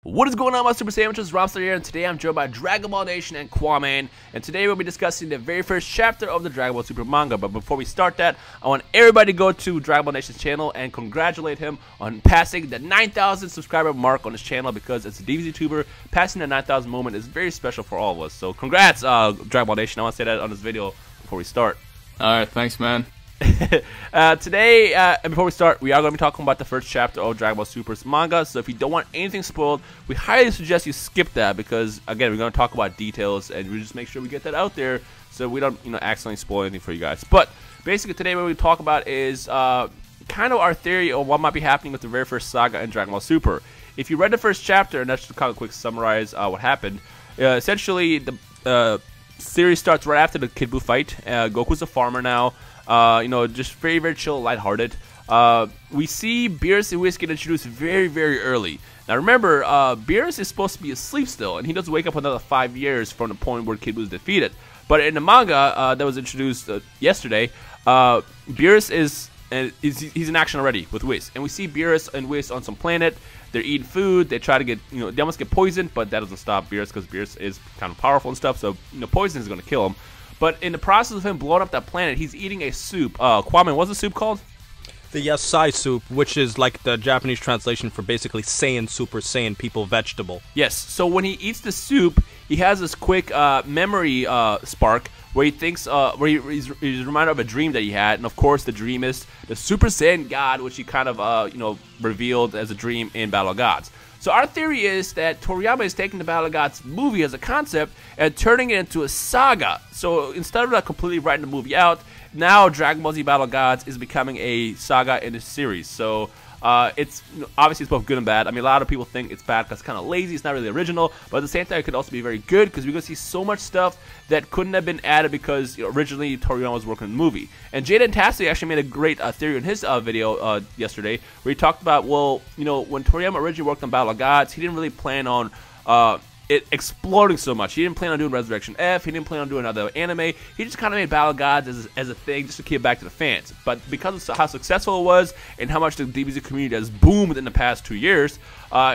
What is going on, my Super Sandwiches? Rhymestyle here, and today I'm joined by Dragon Ball Nation and Kwame, and today we'll be discussing the very first chapter of the Dragon Ball Super manga. But before we start that, I want everybody to go to Dragon Ball Nation's channel and congratulate him on passing the 9,000 subscriber mark on his channel, because as a DBZ tuber, passing the 9,000 moment is very special for all of us. So congrats, Dragon Ball Nation. I want to say that on this video before we start. Alright, thanks, man. Today, and before we start, we are going to be talking about the first chapter of Dragon Ball Super's manga, so if you don't want anything spoiled, we highly suggest you skip that, because, again, we're going to talk about details, and we just make sure we get that out there, so we don't, accidentally spoil anything for you guys. But, basically, today what we talk about is, kind of our theory of what might be happening with the very first saga in Dragon Ball Super. If you read the first chapter, and that's just kind of quick summarize what happened, essentially, the series starts right after the Kid Buu fight. Goku's a farmer now. Just very, very chill, lighthearted. We see Beerus and Whis get introduced very, very early. Now remember, Beerus is supposed to be asleep still, and he doesn't wake up another 5 years from the point where Kid Buu is defeated. But in the manga that was introduced yesterday, Beerus he's in action already with Whis, and we see Beerus and Whis on some planet. They're eating food. They try to get, they almost get poisoned, but that doesn't stop Beerus, because Beerus is kind of powerful and stuff. So poison is going to kill him. But in the process of him blowing up that planet, he's eating a soup. Kwame, what's the soup called? The Yasai soup, which is like the Japanese translation for basically Saiyan Super Saiyan people vegetable. Yes. So when he eats the soup, he has this quick memory spark where he thinks, he's reminded of a dream that he had, and of course the dream is the Super Saiyan God, which he kind of revealed as a dream in Battle of Gods. So our theory is that Toriyama is taking the Battle of Gods movie as a concept and turning it into a saga. So instead of completely writing the movie out, now Dragon Ball Z Battle of Gods is becoming a saga in this series. So it's obviously it's both good and bad. I mean, a lot of people think it's bad because it's kind of lazy, it's not really original, but at the same time it could also be very good, because we're going to see so much stuff that couldn't have been added because originally Toriyama was working on the movie. And Jaden Tassi actually made a great theory in his video yesterday, where he talked about, well, when Toriyama originally worked on Battle of Gods, he didn't really plan on it exploding so much. He didn't plan on doing Resurrection F. He didn't plan on doing another anime. He just kind of made Battle of Gods as a thing just to keep it back to the fans. But because of how successful it was and how much the DBZ community has boomed in the past 2 years,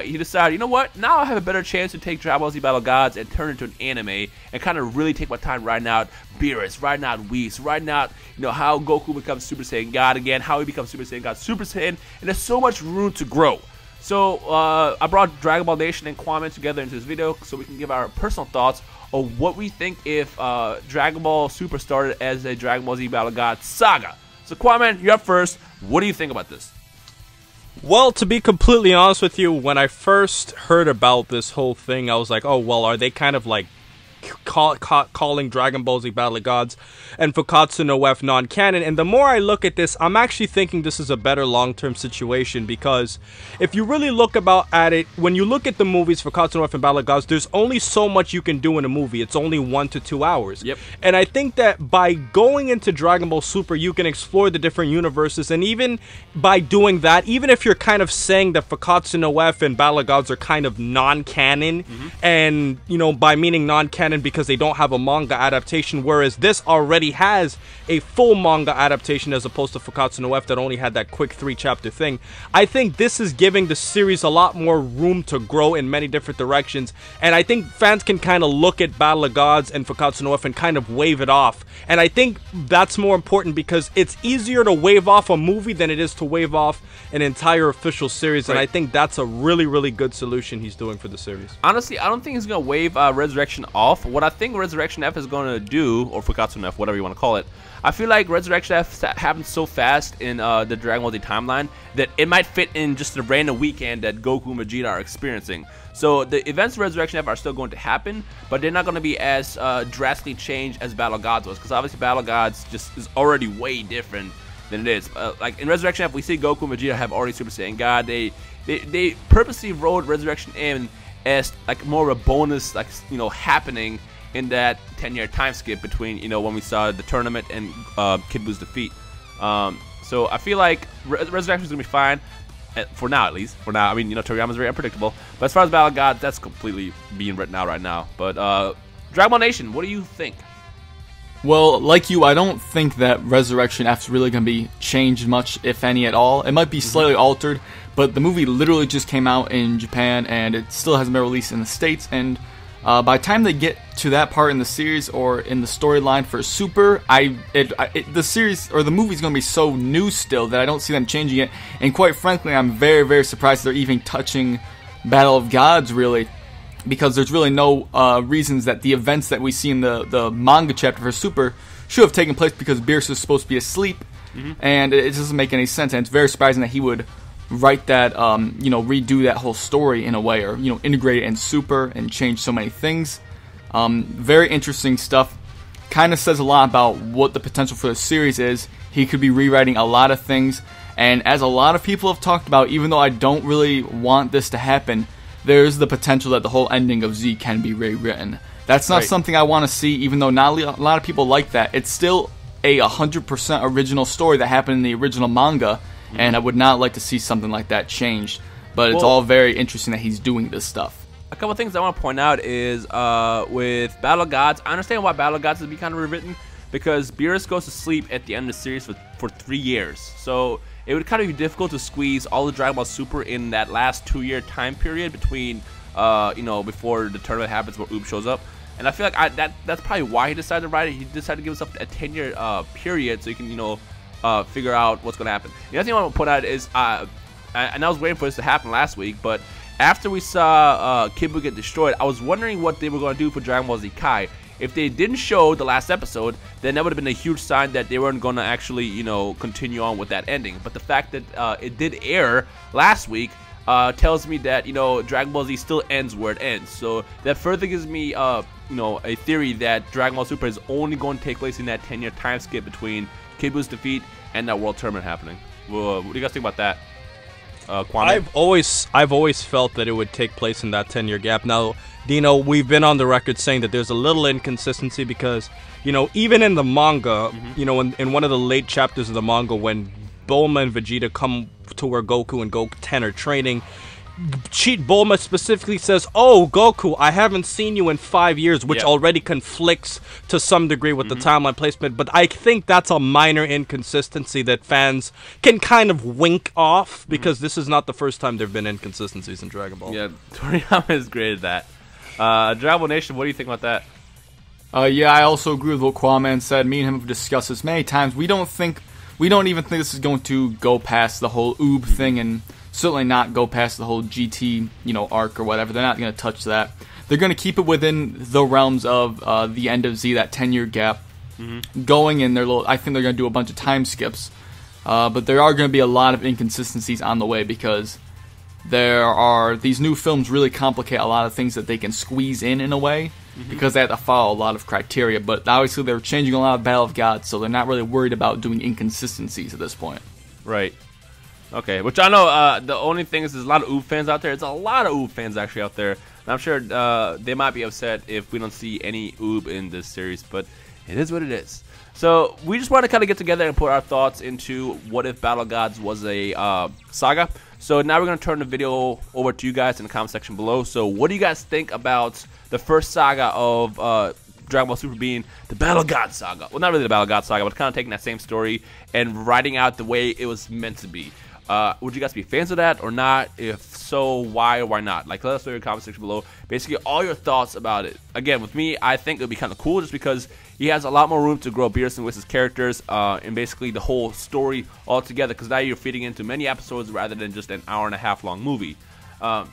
he decided, you know what? Now I have a better chance to take Dragon Ball Z Battle of Gods and turn it into an anime and kind of really take my time writing out Beerus, writing out Whis, writing out how Goku becomes Super Saiyan God again, how he becomes Super Saiyan God, Super Saiyan, and there's so much room to grow. So, I brought Dragon Ball Nation and Kwame together into this video so we can give our personal thoughts on what we think if Dragon Ball Super started as a Dragon Ball Z Battle of Gods saga. So, Kwame, you're up first. What do you think about this? Well, to be completely honest with you, when I first heard about this whole thing, I was like, oh, well, are they kind of like calling Dragon Ball Z Battle of Gods and Fukkatsu no F non-canon? And the more I look at this, I'm actually thinking this is a better long-term situation, because if you really look at it, when you look at the movies Fukkatsu no F and Battle of Gods, there's only so much you can do in a movie. It's only 1 to 2 hours. Yep. And I think that by going into Dragon Ball Super, you can explore the different universes, and even by doing that, even if you're kind of saying that Fukkatsu no F and Battle of Gods are kind of non-canon, and by meaning non-canon because they don't have a manga adaptation, whereas this already has a full manga adaptation as opposed to Fukkatsu no F that only had that quick 3-chapter thing. I think this is giving the series a lot more room to grow in many different directions, and I think fans can kind of look at Battle of Gods and Fukkatsu no F and kind of wave it off. And I think that's more important, because it's easier to wave off a movie than it is to wave off an entire official series, and I think that's a really, really good solution he's doing for the series. Honestly, I don't think he's going to wave Resurrection off. What I think Resurrection F is going to do, or Fukkatsu no F, whatever you want to call it, I feel like Resurrection F happens so fast in the Dragon Ball Z timeline that it might fit in just a random weekend that Goku and Vegeta are experiencing. So the events of Resurrection F are still going to happen, but they're not going to be as drastically changed as Battle of Gods was, because obviously Battle of Gods just is already way different than it is. Like in Resurrection F, we see Goku and Vegeta have already Super Saiyan God. They purposely wrote Resurrection in as like more of a bonus, happening in that 10-year time skip between when we saw the tournament and Kid Buu's defeat. So I feel like Resurrection is gonna be fine for now, at least. For now, I mean, Toriyama's very unpredictable. But as far as Battle of Gods, that's completely being written out right now. But Dragon Ball Nation, what do you think? Well, like you, I don't think that Resurrection F is really going to be changed much, if any at all. It might be slightly altered, but the movie literally just came out in Japan, and it still hasn't been released in the States, and by the time they get to that part in the series or in the storyline for Super, the series or the movie is going to be so new still that I don't see them changing it, and quite frankly, I'm very, very surprised they're even touching Battle of Gods, really. Because there's really no reasons that the events that we see in the manga chapter for Super should have taken place because Beerus is supposed to be asleep, and it doesn't make any sense. And it's very surprising that he would write that, redo that whole story in a way, or integrate it in Super and change so many things. Very interesting stuff. Kind of says a lot about what the potential for the series is. He could be rewriting a lot of things, and as a lot of people have talked about, even though I don't really want this to happen, there's the potential that the whole ending of Z can be rewritten. That's not something I want to see, even though not a lot of people like that. It's still a 100% original story that happened in the original manga, and I would not like to see something like that changed. But it's all very interesting that he's doing this stuff. A couple things I want to point out is with Battle of Gods, I understand why Battle of Gods has been kind of rewritten, because Beerus goes to sleep at the end of the series for 3 years. So it would kind of be difficult to squeeze all the Dragon Ball Super in that last 2-year time period between, before the tournament happens where Oob shows up. And I feel like that's probably why he decided to write it. He decided to give himself a 10-year period so he can, figure out what's going to happen. The other thing I want to point out is, and I was waiting for this to happen last week, but after we saw Kid Buu get destroyed, I was wondering what they were going to do for Dragon Ball Z Kai. If they didn't show the last episode, then that would have been a huge sign that they weren't going to actually, continue on with that ending. But the fact that it did air last week tells me that, Dragon Ball Z still ends where it ends. So that further gives me, a theory that Dragon Ball Super is only going to take place in that 10-year time skip between Kid Buu's defeat and that World Tournament happening. Well, what do you guys think about that? I've always felt that it would take place in that 10-year gap. Now, Dino, we've been on the record saying that there's a little inconsistency because, even in the manga, in one of the late chapters of the manga when Bulma and Vegeta come to where Goku and Goku 10 are training, Bulma specifically says, "Oh, Goku, I haven't seen you in 5 years," which already conflicts to some degree with the timeline placement. But I think that's a minor inconsistency that fans can kind of wink off because this is not the first time there have been inconsistencies in Dragon Ball. Yeah, Toriyama has graded that. Dragon Ball Nation, what do you think about that? Yeah, I also agree with what Kwame said. Me and him have discussed this many times. We don't even think this is going to go past the whole Oob thing, and certainly not go past the whole GT, arc or whatever. They're not going to touch that. They're going to keep it within the realms of the end of Z, that 10-year gap, going in their little. I think they're going to do a bunch of time skips, but there are going to be a lot of inconsistencies on the way because these new films really complicate a lot of things that they can squeeze in a way because they have to follow a lot of criteria. But obviously they're changing a lot of Battle of Gods, so they're not really worried about doing inconsistencies at this point. Right. Okay, which I know the only thing is there's a lot of Oob fans out there. It's a lot of Oob fans actually out there. And I'm sure they might be upset if we don't see any Oob in this series, but it is what it is. So we just want to kind of get together and put our thoughts into what if Battle of Gods was a saga. So now we're going to turn the video over to you guys in the comment section below. So what do you guys think about the first saga of Dragon Ball Super being the Battle of Gods saga? Well, not really the Battle of Gods saga, but kind of taking that same story and writing out the way it was meant to be. Would you guys be fans of that or not? If so, why or why not? Like, let us know in the comment section below. Basically, all your thoughts about it. Again, with me, I think it would be kind of cool just because he has a lot more room to grow Beerus and Whis' characters and basically the whole story all together because now you're feeding into many episodes rather than just an hour-and-a-half long movie. The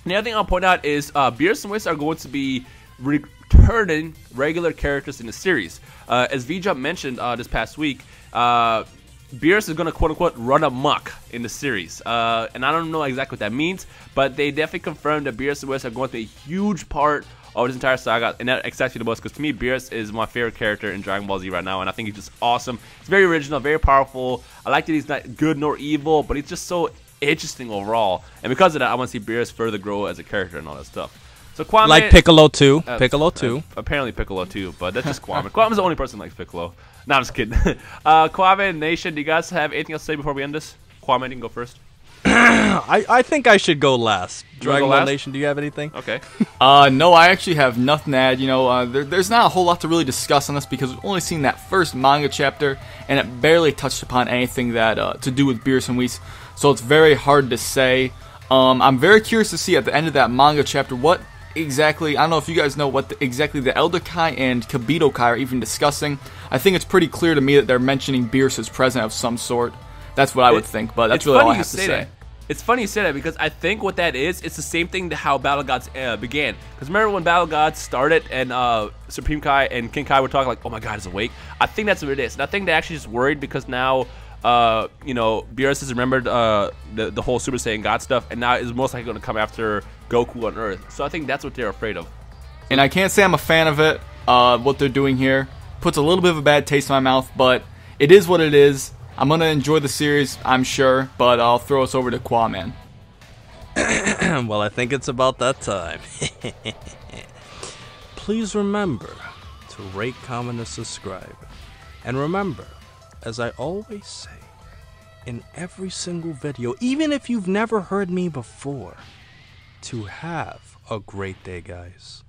other thing I'll point out is Beerus and Whis are going to be returning regular characters in the series. As V-Jump mentioned this past week, Beerus is going to quote-unquote run amok in the series. And I don't know exactly what that means, but they definitely confirmed that Beerus and Whis are going to be a huge part of this entire saga, and that excites me the most because to me, Beerus is my favorite character in Dragon Ball Z right now, and I think he's just awesome. He's very original, very powerful. I like that he's not good nor evil, but he's just so interesting overall. And because of that, I want to see Beerus further grow as a character and all that stuff. So Kwame, like Piccolo too. Piccolo too. Apparently Piccolo too, but that's just Kwame. Kwame's the only person who likes Piccolo. No, I'm just kidding. Kwame Nation, do you guys have anything else to say before we end this? Kwame, you can go first. I think I should go last. Dragon Ball last? Nation, do you have anything? Okay. No, I actually have nothing to add. You know, there's not a whole lot to really discuss on this because we've only seen that first manga chapter, and it barely touched upon anything that to do with Beerus and Whis. So it's very hard to say. I'm very curious to see at the end of that manga chapter what exactly, I don't know if you guys know what exactly the Elder Kai and Kibito Kai are even discussing. I think it's pretty clear to me that they're mentioning Beerus as present of some sort. That's what I would think, but that's really all I have to say. That. It's funny you say that because I think what that is, it's the same thing to how Battle Gods began. Because remember when Battle Gods started and Supreme Kai and King Kai were talking like, oh my god, he's awake? I think that's what it is. And I think they're actually just worried because now, you know, Beerus has remembered the whole Super Saiyan God stuff, and now is most likely going to come after Goku on Earth. So I think that's what they're afraid of. And I can't say I'm a fan of it. What they're doing here puts a little bit of a bad taste in my mouth, but it is what it is. I'm going to enjoy the series, I'm sure, but I'll throw us over to Quaman. Well, I think it's about that time. Please remember to rate, comment, and subscribe. And remember, as I always say, in every single video, even if you've never heard me before, to have a great day, guys.